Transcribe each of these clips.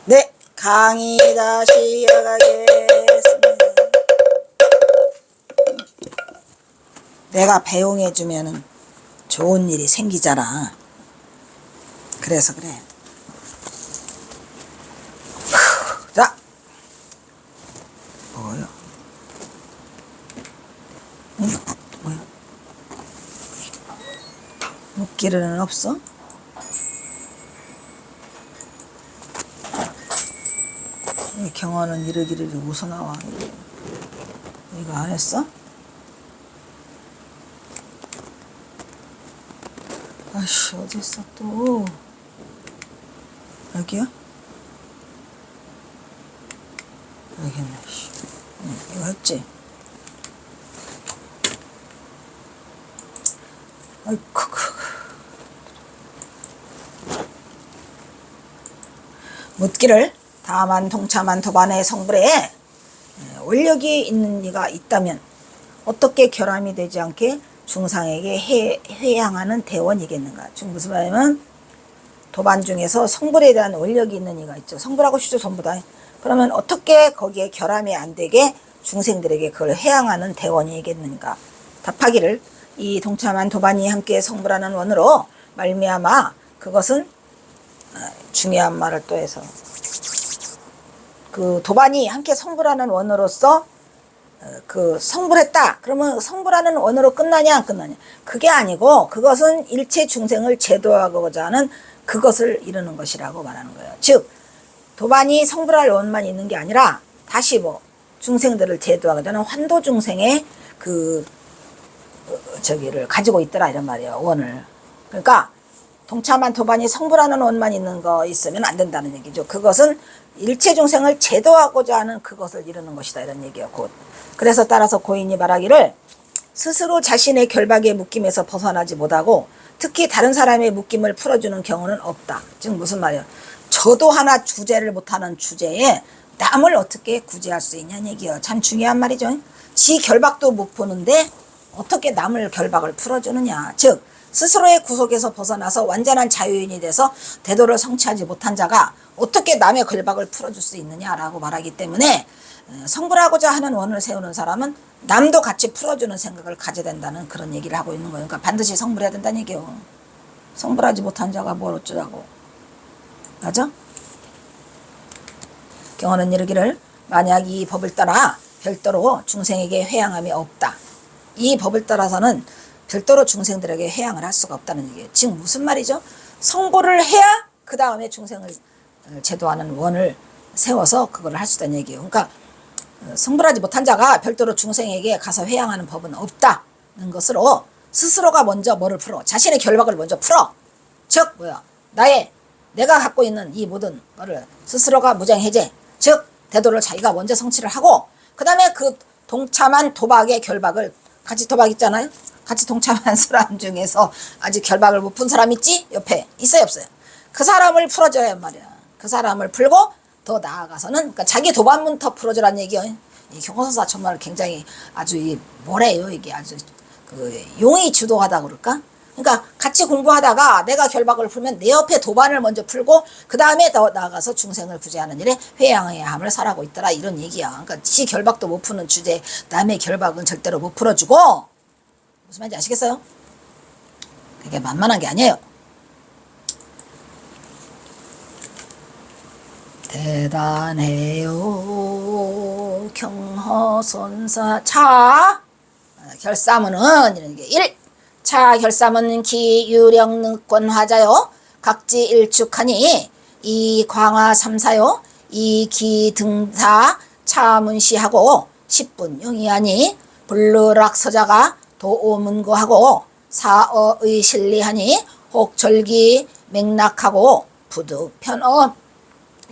네, 강의 다시 이어가겠습니다. 내가 배웅해주면은 좋은 일이 생기잖아. 그래서 그래. 자, 뭐야? 응? 뭐야? 웃기는 없어? 이 경화는 이러기를 웃어 나와. 이거 안 했어? 아이씨, 어디 있어 또? 여기야? 여기 있네. 이거 했지? 아이쿠. 묻기를 다만 동참한 도반의 성불에 원력이 있는 이가 있다면 어떻게 결함이 되지 않게 중상에게 회양하는 대원이겠는가. 지금 무슨 말이냐면 도반 중에서 성불에 대한 원력이 있는 이가 있죠. 성불하고 시조 전부 다. 그러면 어떻게 거기에 결함이 안 되게 중생들에게 그걸 회양하는 대원이겠는가. 답하기를 이 동참한 도반이 함께 성불하는 원으로 말미암아 그것은 중요한 말을 또 해서 그 도반이 함께 성불하는 원으로서 그 성불했다. 그러면 성불하는 원으로 끝나냐 안 끝나냐. 그게 아니고 그것은 일체 중생을 제도하고자 하는 그것을 이루는 것이라고 말하는 거예요. 즉 도반이 성불할 원만 있는 게 아니라 다시 뭐 중생들을 제도하고자 하는 환도 중생의 그 저기를 가지고 있더라 이런 말이에요. 원을. 그러니까 동참한 도반이 성불하는 원만 있는 거 있으면 안 된다는 얘기죠. 그것은 일체 중생을 제도하고자 하는 그것을 이루는 것이다 이런 얘기예요. 곧. 그래서 따라서 고인이 말하기를 스스로 자신의 결박의 묶임에서 벗어나지 못하고 특히 다른 사람의 묶임을 풀어주는 경우는 없다. 즉 무슨 말이에요. 저도 하나 구제를 못하는 주제에 남을 어떻게 구제할 수 있냐는 얘기예요. 참 중요한 말이죠. 지 결박도 못 푸는데 어떻게 남을 결박을 풀어주느냐. 즉 스스로의 구속에서 벗어나서 완전한 자유인이 돼서 대도를 성취하지 못한 자가 어떻게 남의 결박을 풀어줄 수 있느냐라고 말하기 때문에 성불하고자 하는 원을 세우는 사람은 남도 같이 풀어주는 생각을 가져야 된다는 그런 얘기를 하고 있는 거예요. 그러니까 반드시 성불해야 된다는 얘기예요. 성불하지 못한 자가 뭘 어쩌라고. 맞아? 경어는 이르기를 만약 이 법을 따라 별도로 중생에게 회양함이 없다. 이 법을 따라서는 별도로 중생들에게 회양을 할 수가 없다는 얘기예요. 지금 무슨 말이죠? 성불을 해야 그 다음에 중생을 제도하는 원을 세워서 그걸 할 수 있다는 얘기예요. 그러니까 성불하지 못한 자가 별도로 중생에게 가서 회양하는 법은 없다는 것으로 스스로가 먼저 뭐를 풀어? 자신의 결박을 먼저 풀어. 즉 뭐야? 내가 갖고 있는 이 모든 거를 스스로가 무장해제, 즉 대도를 자기가 먼저 성취를 하고 그 다음에 그 동참한 도박의 결박을 같이 도박 있잖아요. 같이 동참한 사람 중에서 아직 결박을 못 푼 사람 있지? 옆에 있어요 없어요? 그 사람을 풀어줘야 말이야. 그 사람을 풀고 더 나아가서는 그러니까 자기 도반문터 풀어주라는 얘기예요. 이 경호서사 정말 굉장히 아주 뭐래요 이게 아주 그 용이 주도하다 그럴까? 그러니까 같이 공부하다가 내가 결박을 풀면 내 옆에 도반을 먼저 풀고 그 다음에 더 나아가서 중생을 구제하는 일에 회양의 함을 살아가고 있더라 이런 얘기야. 그러니까 지 결박도 못 푸는 주제 남의 결박은 절대로 못 풀어주고 무슨 말인지 아시겠어요? 그게 만만한 게 아니에요. 대단해요 경허선사. 차 결사문은 이런 게 1. 차 결사문 기유령능권 화자요 각지 일축하니 이 광화 삼사요 이 기등사 차문시하고 10분 용이하니 불르락 서자가 도오문고하고 사어의 실리하니 혹절기 맥락하고 부득 편어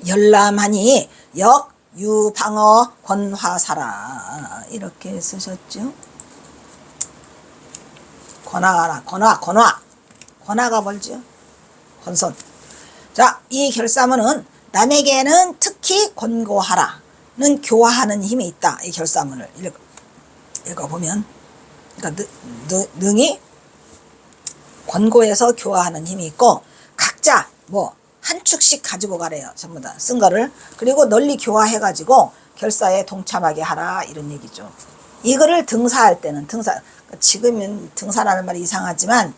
열람하니 역 유방어 권화사라 이렇게 쓰셨죠. 권화가 뭘지요? 권선. 자, 이 결사문은 남에게는 특히 권고하라는 교화하는 힘이 있다. 이 결사문을 읽어보면 그러니까 능히 권고해서 교화하는 힘이 있고 각자 뭐 한 축씩 가지고 가래요. 전부 다 쓴 거를. 그리고 널리 교화해가지고 결사에 동참하게 하라 이런 얘기죠. 이거를 등사할 때는 지금은 등사라는 말이 이상하지만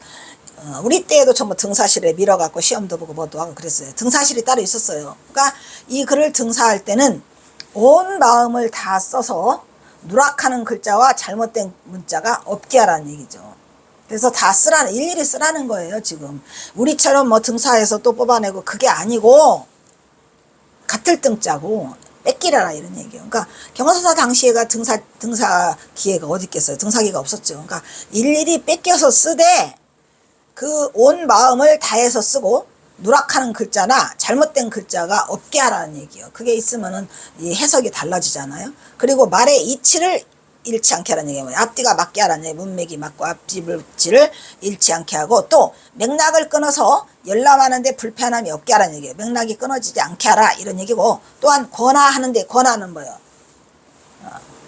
우리 때에도 전부 등사실에 밀어갖고 시험도 보고 뭐도 하고 그랬어요. 등사실이 따로 있었어요. 그러니까 이 글을 등사할 때는 온 마음을 다 써서 누락하는 글자와 잘못된 문자가 없게 하라는 얘기죠. 그래서 다 쓰라는, 일일이 쓰라는 거예요, 지금. 우리처럼 뭐 등사해서 또 뽑아내고 그게 아니고, 같을 등자고, 뺏기라라 이런 얘기예요. 그러니까 경호서사 당시에가 등사 기회가 어디 있겠어요. 등사기가 없었죠. 그러니까 일일이 뺏겨서 쓰되, 그 온 마음을 다해서 쓰고, 누락하는 글자나 잘못된 글자가 없게 하라는 얘기예요. 그게 있으면은 이 해석이 달라지잖아요. 그리고 말의 이치를 잃지 않게 하라는 얘기예요. 앞뒤가 맞게 하라는 얘기예요. 문맥이 맞고 앞뒤를 잃지 않게 하고, 또 맥락을 끊어서 열람하는데 불편함이 없게 하라는 얘기예요. 맥락이 끊어지지 않게 하라 이런 얘기고, 또한 권하하는데, 권하는 뭐예요?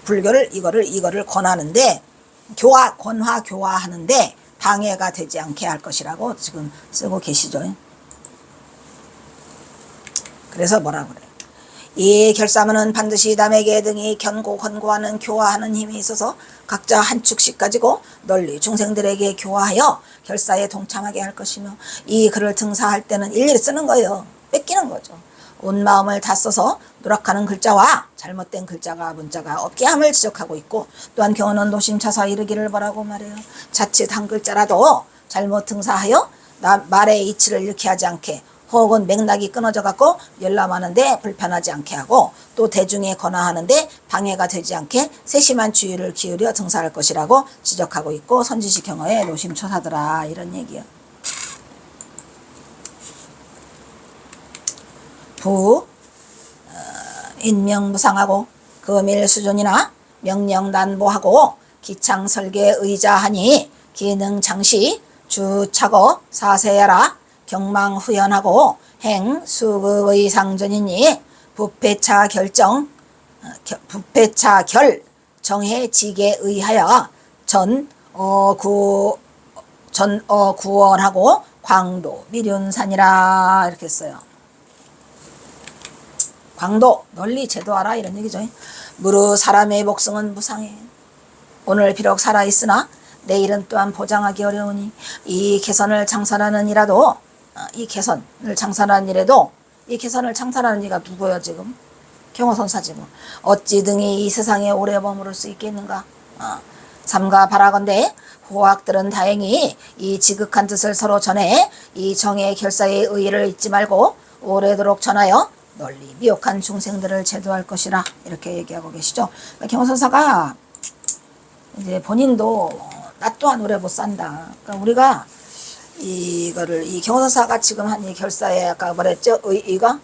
불교를 이거를 권하는데, 권화 교화하는데 방해가 되지 않게 할 것이라고 지금 쓰고 계시죠. 그래서 뭐라고 그래요? 이 결사문은 반드시 남에게 등이 권고하는 교화하는 힘이 있어서 각자 한 축씩 가지고 널리 중생들에게 교화하여 결사에 동참하게 할 것이며, 이 글을 등사할 때는 일일이 쓰는 거예요. 뺏기는 거죠. 온 마음을 다 써서 누락하는 글자와 잘못된 문자가 없게 함을 지적하고 있고, 또한 경우는 노심차사 이르기를 뭐라고 말해요. 자칫 한 글자라도 잘못 등사하여 말의 이치를 잃게 하지 않게, 혹은 맥락이 끊어져 갖고 열람하는데 불편하지 않게 하고, 또 대중에 권하하는데 방해가 되지 않게 세심한 주의를 기울여 등사할 것이라고 지적하고 있고, 선지식 경어에 노심초사더라 이런 얘기예요. 인명무상하고 금일수존이나 명령난보하고 기창설계의자하니 기능장시 주착어 사세야라 경망후연하고 행수극의 상전이니 부패차 결정해 지게 의하여 전어구원하고 광도 미륜산이라 이렇게 했어요. 광도 널리 제도하라 이런 얘기죠. 무릇 사람의 목성은 무상해. 오늘 비록 살아있으나 내일은 또한 보장하기 어려우니 이 개선을 창설하는 일에도 이 개선을 창설하는 이가 누구예요 지금? 경호선사지 뭐. 어찌 등이 이 세상에 오래 머무를 수 있겠는가? 삼가 바라건대 후학들은 다행히 이 지극한 뜻을 서로 전해 이 정의 결사의 의의를 잊지 말고 오래도록 전하여 널리 미혹한 중생들을 제도할 것이라 이렇게 얘기하고 계시죠. 그러니까 경호선사가 이제 본인도 나 또한 오래 못 산다. 그러니까 우리가 이거를 이 경호선사가 지금 한 이 결사에 아까 뭐랬죠? 의의가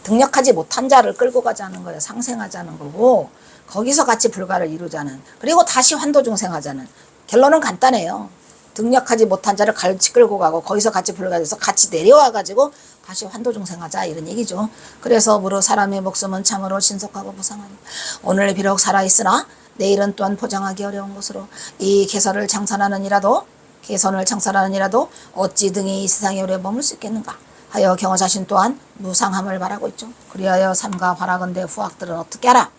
등력하지 못한 자를 끌고 가자는 거예요. 상생하자는 거고, 거기서 같이 불가를 이루자는, 그리고 다시 환도중생하자는. 결론은 간단해요. 등력하지 못한 자를 같이 끌고 가고 거기서 같이 불가돼서 같이 내려와가지고 다시 환도중생하자 이런 얘기죠. 그래서 무릇 사람의 목숨은 참으로 신속하고 무상하니 오늘 비록 살아있으나 내일은 또한 포장하기 어려운 것으로 이 개선을 창설하는 이라도 어찌 등이 이 세상에 오래 머물 수 있겠는가 하여 경호 자신 또한 무상함을 바라고 있죠. 그리하여 삼가 바라건대 후학들은 어떻게 하라?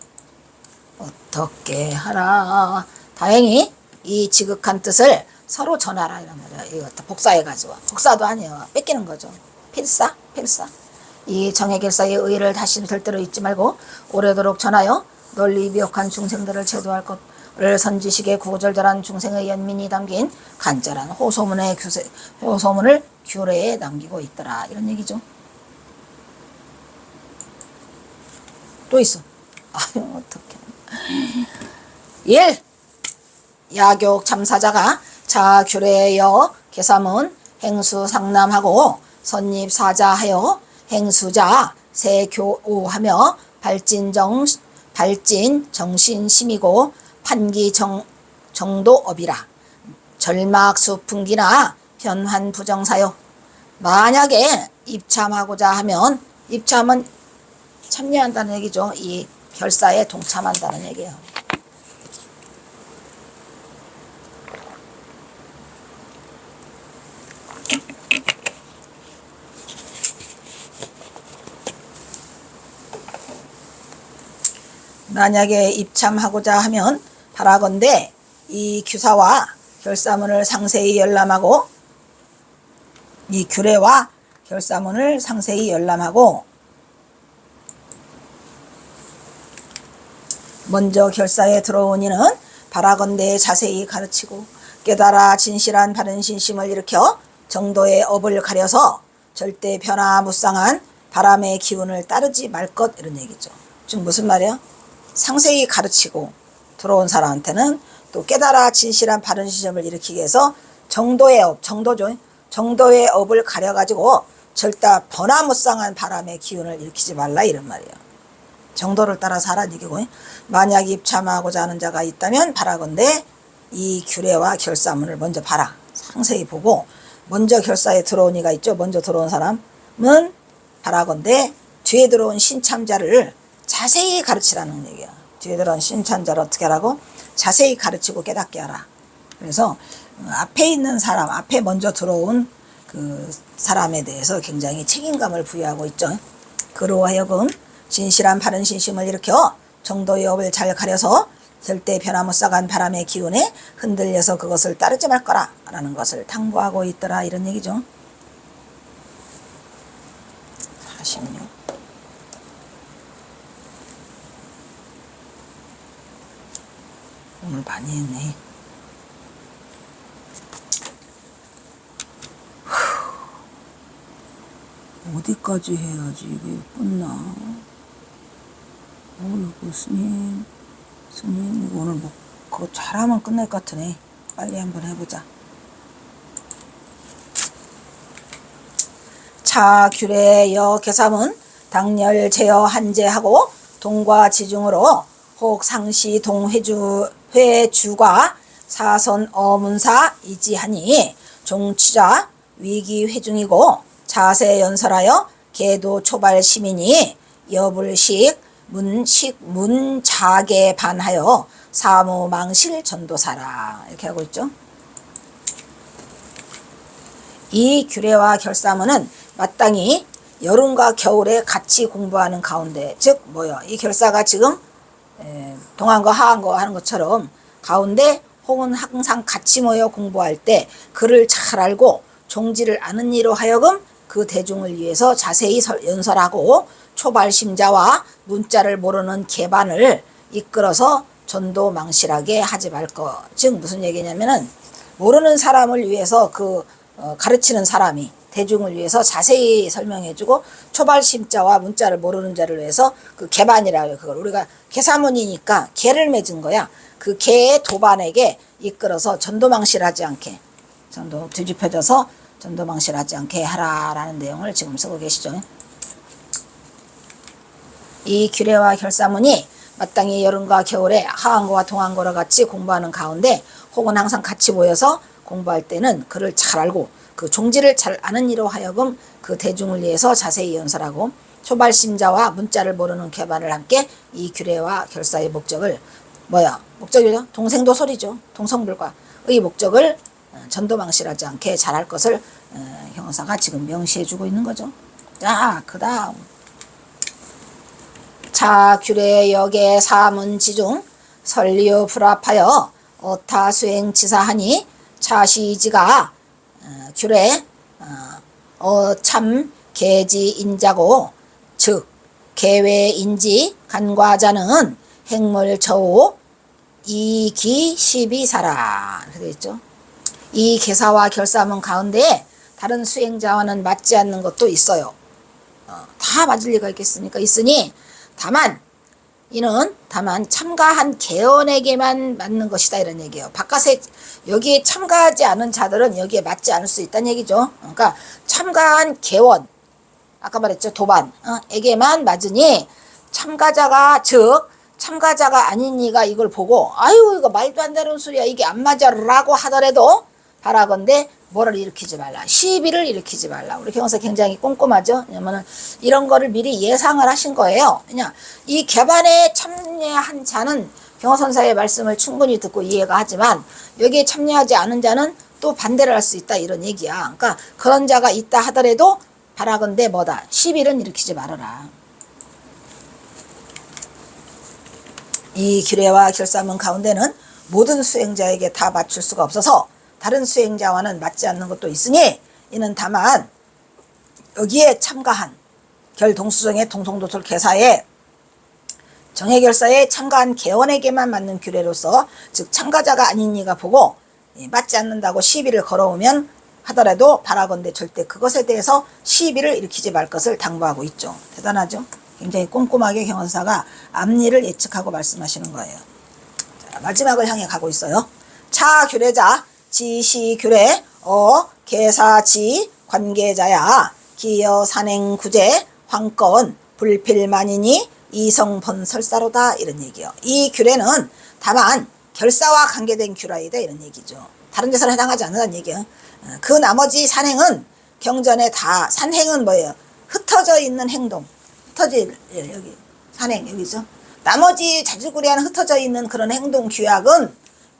어떻게 하라? 다행히 이 지극한 뜻을 서로 전하라 이런 말이야. 이거 복사해가지고, 복사도 아니에요. 뺏기는 거죠. 필사. 이 정해결사의 의의를 다시 절대로 잊지 말고 오래도록 전하여 널리 미혹한 중생들을 제도할 것을 선지식의 구절절한 중생의 연민이 담긴 간절한 호소문을 규례에 남기고 있더라 이런 얘기죠. 또 있어. 아유 어떡해. 1. 야욕 참사자가 자 규례여 개사문 행수 상남하고 선입사자하여 행수자 세교우하며 발진 정신심이고 판기 정도업이라 절막수풍기나 변환부정사요. 만약에 입참하고자 하면, 입참은 참여한다는 얘기죠. 이 결사에 동참한다는 얘기예요. 만약에 입참하고자 하면 바라건대 이 규사와 결사문을 상세히 열람하고 이 규례와 결사문을 상세히 열람하고 먼저 결사에 들어온 이는 바라건대 자세히 가르치고 깨달아 진실한 바른 신심을 일으켜 정도의 업을 가려서 절대 변화무쌍한 바람의 기운을 따르지 말 것, 이런 얘기죠. 지금 무슨 말이야? 상세히 가르치고 들어온 사람한테는 또 깨달아 진실한 바른 신심을 일으키기 위해서 정도의 업, 정도죠. 정도의 업을 가려가지고 절대 변화무쌍한 바람의 기운을 일으키지 말라, 이런 말이에요. 정도를 따라서 하라는 얘기고, 만약 입참하고자 하는 자가 있다면 바라건대 이 규례와 결사문을 먼저 봐라. 상세히 보고 먼저 결사에 들어온 이가 있죠. 먼저 들어온 사람은 바라건대 뒤에 들어온 신참자를 자세히 가르치라는 얘기야. 뒤에 들어온 신참자를 어떻게 하라고? 자세히 가르치고 깨닫게 하라. 그래서 앞에 있는 사람, 앞에 먼저 들어온 그 사람에 대해서 굉장히 책임감을 부여하고 있죠. 그로 하여금 진실한 바른 신심을 일으켜 정도의 업을 잘 가려서 절대 변화무쌍한 바람의 기운에 흔들려서 그것을 따르지 말 거라 라는 것을 당부하고 있더라, 이런 얘기죠. 46. 오늘 많이 했네. 어디까지 해야지 이게 끝나? 어이구, 스님, 이거 오늘 뭐 그거 잘하면 끝날 것 같으네. 빨리 한번 해보자. 차 규례 여 개삼은 당열 제어 한제하고 동과 지중으로 혹 상시 회주과 사선 어문사 이지하니 종취자 위기 회중이고 자세 연설하여 계도 초발 시민이 여불식 문자계 반하여 사무망실 전도사라, 이렇게 하고 있죠. 이 규례와 결사문은 마땅히 여름과 겨울에 같이 공부하는 가운데, 즉 뭐요? 이 결사가 지금 동안거 하한거 하는 것처럼 가운데 혹은 항상 같이 모여 공부할 때 그를 잘 알고 종지를 아는 이로 하여금 그 대중을 위해서 자세히 연설하고 초발심자와 문자를 모르는 개반을 이끌어서 전도망실하게 하지 말 것. 즉 무슨 얘기냐면은 모르는 사람을 위해서 가르치는 사람이 대중을 위해서 자세히 설명해주고 초발심자와 문자를 모르는 자를 위해서 그 개반이라고 해요. 그걸 우리가 개사문이니까 개를 맺은 거야. 그 개의 도반에게 이끌어서 전도망실하지 않게, 뒤집혀져서 전도망실하지 않게 하라라는 내용을 지금 쓰고 계시죠. 이 규례와 결사문이 마땅히 여름과 겨울에 하한거와 동한거와 같이 공부하는 가운데 혹은 항상 같이 모여서 공부할 때는 그를 잘 알고 그 종지를 잘 아는 이로 하여금 그 대중을 위해서 자세히 연설하고 초발심자와 문자를 모르는 개반을 함께 이 규례와 결사의 목적을 목적이죠. 동생도 소리죠. 동성불과의 목적을 전도망실하지 않게 잘할 것을 형사가 지금 명시해주고 있는 거죠. 자, 그 다음 자 규례 역의 사문지중 설리요 불합하여 어타 수행치사하니 차시지가 규례 참 계지인자고 즉 계외인지 간과자는 행물처우 이기 12사라 이렇게 되어 있죠. 이 개사와 결사문 가운데 다른 수행자와는 맞지 않는 것도 있어요. 다 맞을 리가 있겠습니까? 있으니 다만 참가한 개원에게만 맞는 것이다, 이런 얘기예요. 바깥에 여기에 참가하지 않은 자들은 여기에 맞지 않을 수 있다는 얘기죠. 그러니까 참가한 개원, 아까 말했죠, 도반에게만 맞으니 참가자가 아닌 이가 이걸 보고 아유 이거 말도 안 되는 소리야, 이게 안 맞아 라고 하더라도 바라건대 뭐를 일으키지 말라, 시비를 일으키지 말라. 우리 경호사 굉장히 꼼꼼하죠. 왜냐면은 이런 거를 미리 예상을 하신 거예요. 그냥 이 개반에 참여한 자는 경호선사의 말씀을 충분히 듣고 이해가 하지만 여기에 참여하지 않은 자는 또 반대를 할 수 있다, 이런 얘기야. 그러니까 그런 자가 있다 하더라도 바라건대 시비를 일으키지 말아라. 이 규례와 결사문 가운데는 모든 수행자에게 다 맞출 수가 없어서 다른 수행자와는 맞지 않는 것도 있으니 이는 다만 여기에 참가한 결동수정의 동성도솔 개사에 정해결사에 참가한 개원에게만 맞는 규례로서 즉 참가자가 아닌 이가 보고 맞지 않는다고 시비를 걸어오면 하더라도 바라건대 절대 그것에 대해서 시비를 일으키지 말 것을 당부하고 있죠. 대단하죠. 굉장히 꼼꼼하게 경원사가 앞니를 예측하고 말씀하시는 거예요. 자, 마지막을 향해 가고 있어요. 차 규례자 지시규례 개사지 관계자야 기여 산행 구제 황건 불필만이니 이성번설사로다 이런 얘기요. 이 규례는 다만 결사와 관계된 규례이다 이런 얘기죠. 다른 데서는 해당하지 않는다는 얘기예요. 그 나머지 산행은 경전에 다 산행은 뭐예요? 흩어져 있는 행동. 여기 산행 여기죠. 나머지 자질구레한 흩어져 있는 그런 행동 규약은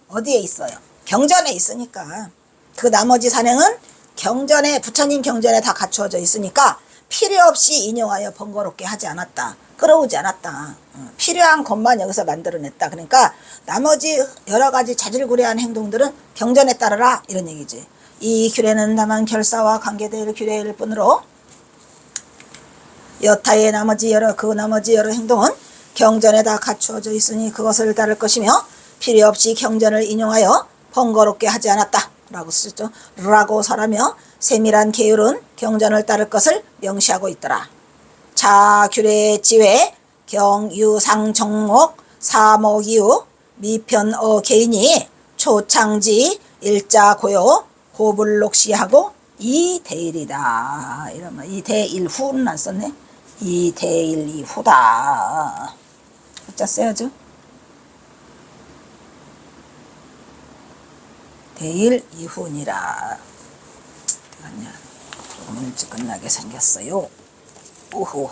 어디에 있어요? 경전에 있으니까. 그 나머지 산행은 경전에 부처님 경전에 다 갖추어져 있으니까 필요 없이 인용하여 번거롭게 하지 않았다. 끌어오지 않았다. 필요한 것만 여기서 만들어냈다. 그러니까 나머지 여러 가지 자질구레한 행동들은 경전에 따르라 이런 얘기지. 이 규례는 다만 결사와 관계될 규례일 뿐으로 여타의 나머지 여러 행동은 경전에 다 갖추어져 있으니 그것을 따를 것이며 필요 없이 경전을 인용하여 번거롭게 하지 않았다 라고 쓰죠. 라고 설하며 세밀한 계율은 경전을 따를 것을 명시하고 있더라. 자 규례 지회 경유상 정목 사목이유 미편어 개인이 초창지 일자 고요 고불록시하고 이대일이다. 이러면 이대일후는 안 썼네. 이대일이후다. 글자 써야죠. 대일이후니라. 조금 일찍 끝나게 생겼어요. 오호.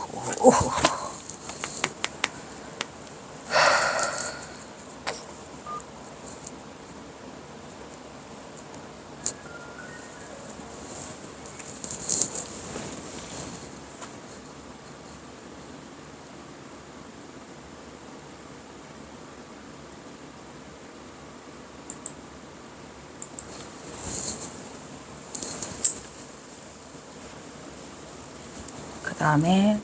그 다음에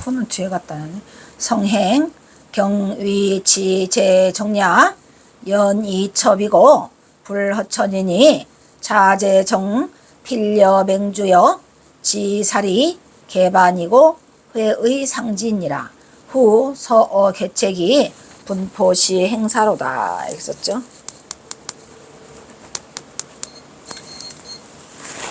후는 뒤에 갖다 놨네. 성행 경위지제정야 연이첩이고 불허천이니 자제정 필려맹주여 지살이 개반이고 회의 상진이라. 후 서어 개책이 분포시 행사로다 이렇게 썼죠.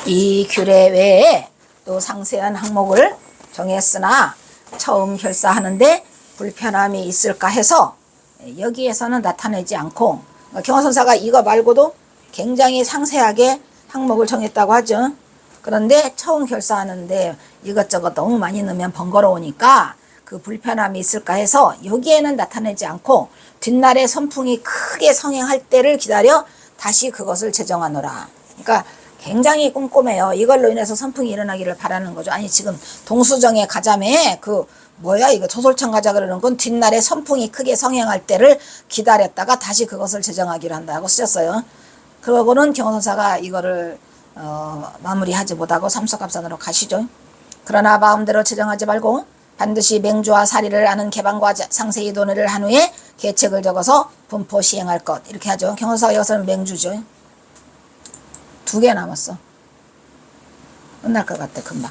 이 규례 외에 또 상세한 항목을 정했으나 처음 결사하는데 불편함이 있을까 해서 여기에서는 나타내지 않고 경화선사가 이거 말고도 굉장히 상세하게 항목을 정했다고 하죠. 그런데 처음 결사하는데 이것저것 너무 많이 넣으면 번거로우니까 그 불편함이 있을까 해서 여기에는 나타내지 않고 뒷날에 선풍이 크게 성행할 때를 기다려 다시 그것을 제정하노라. 그러니까 굉장히 꼼꼼해요. 이걸로 인해서 선풍이 일어나기를 바라는 거죠. 아니 지금 동수정에 가자매 이거 조솔천 가자 그러는 건 뒷날에 선풍이 크게 성행할 때를 기다렸다가 다시 그것을 제정하기로 한다고 쓰셨어요. 그러고는 경호선사가 이거를 마무리하지 못하고 삼석갑산으로 가시죠. 그러나 마음대로 제정하지 말고 반드시 맹주와 사리를 아는 개방과 상세히 논의를 한 후에 계책을 적어서 분포 시행할 것 이렇게 하죠. 경호선사가 여기서는 맹주죠. 2개 남았어. 끝날 것 같아 금방.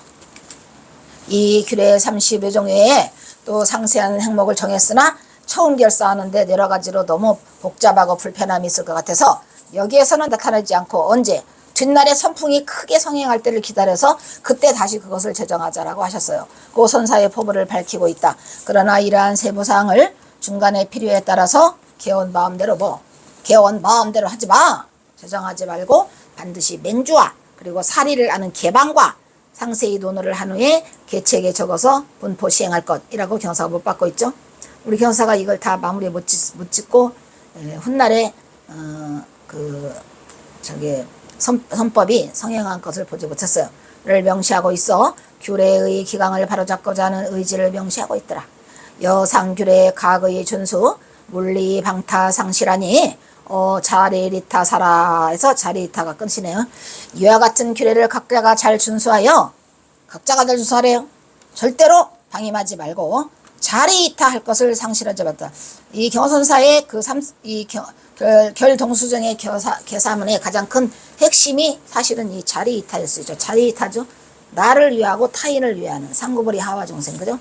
이 규례 30여 종 외에 또 상세한 항목을 정했으나 처음 결사하는데 여러 가지로 너무 복잡하고 불편함이 있을 것 같아서 여기에서는 나타나지 않고 언제? 뒷날에 선풍이 크게 성행할 때를 기다려서 그때 다시 그것을 제정하자라고 하셨어요. 그 선사의 포부를 밝히고 있다. 그러나 이러한 세부사항을 중간에 필요에 따라서 개원 마음대로 하지 마. 제정하지 말고 반드시 맹주와 그리고 사리를 아는 개방과 상세히 논의를 한 후에 계책에 적어서 분포 시행할 것이라고 경사가 못 받고 있죠. 우리 경사가 이걸 다 마무리에 못 짓고 훗날에 선법이 성행한 것을 보지 못했어요. 를 명시하고 있어 규례의 기강을 바로잡고자 하는 의지를 명시하고 있더라. 여상규례 각의 준수 물리 방타 상실하니 자리리타 사라에서 자리리타가 끝이네요. 이와 같은 규례를 각자가 잘 준수하여 각자가 잘 준수하래요. 절대로 방임하지 말고 자리이타 할 것을 상실하지 말다. 이 경선사의 결동수정의 개사문의 가장 큰 핵심이 사실은 이 자리이타였어요. 자리이타죠. 나를 위하고 타인을 위하는 상구벌이 하와중생, 그죠?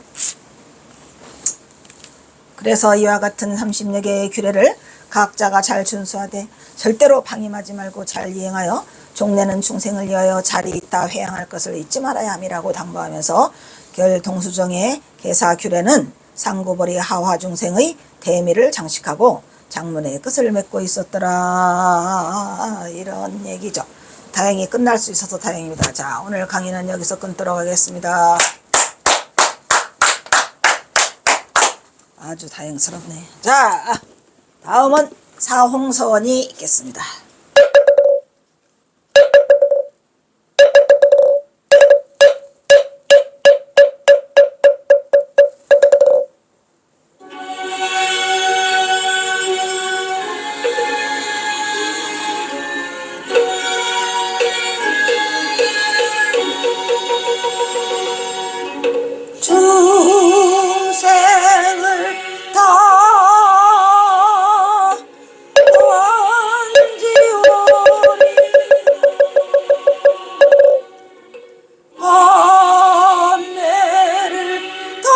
그래서 이와 같은 30여 개의 규례를 각자가 잘 준수하되 절대로 방임하지 말고 잘 이행하여 종래는 중생을 위하여 자리이타 회양할 것을 잊지 말아야 함이라고 당부하면서 결동수정의 개사 규례는 상구벌이 하화중생의 대미를 장식하고 장문의 끝을 맺고 있었더라. 이런 얘기죠. 다행히 끝날 수 있어서 다행입니다. 자, 오늘 강의는 여기서 끊도록 하겠습니다. 아주 다행스럽네. 자, 다음은 사홍서원이 있겠습니다. 중생을 다 원지오리 밤내를 다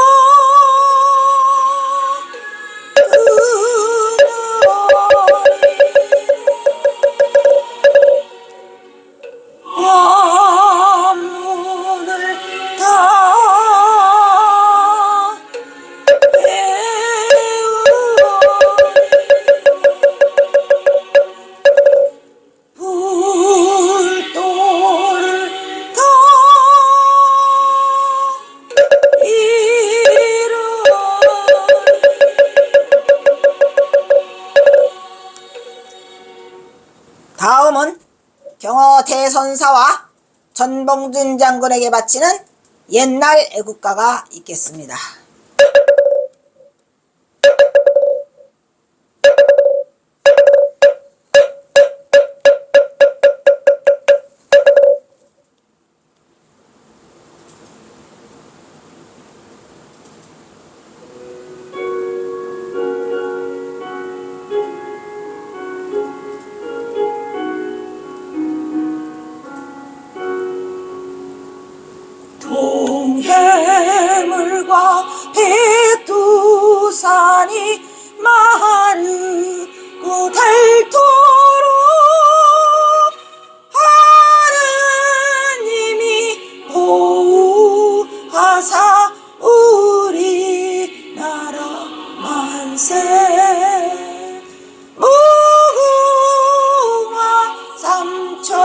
밤문을 다 다음은 경어 대선사와 전봉준 장군에게 바치는 옛날 애국가가 있겠습니다. 동해물과 백두산이 마르고 닳도록 하느님이 보호하사 우리나라 만세. 무궁화 삼천리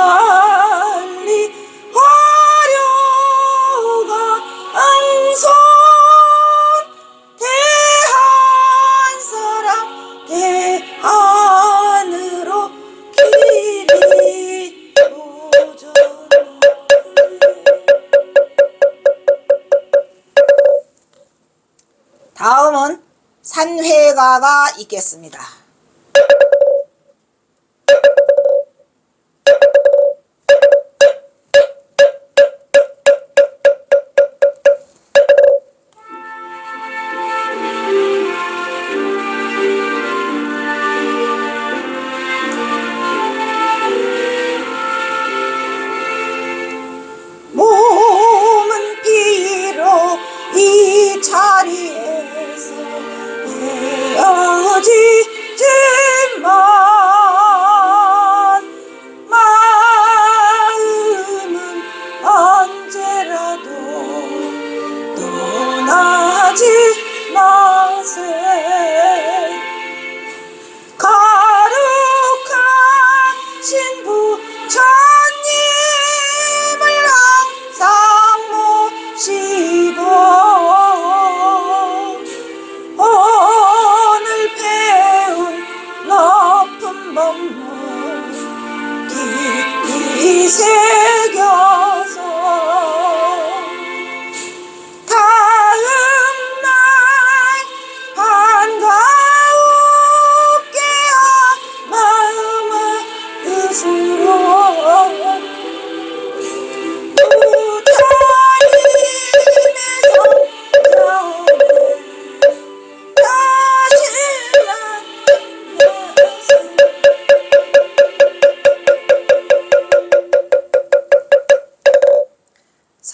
화려가 안손 대한사랑 대한으로 길이 오전하리. 다음은 산회가가 있겠습니다. 몸은 비록 이 자리에서 헤어지지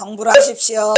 성불하십시오.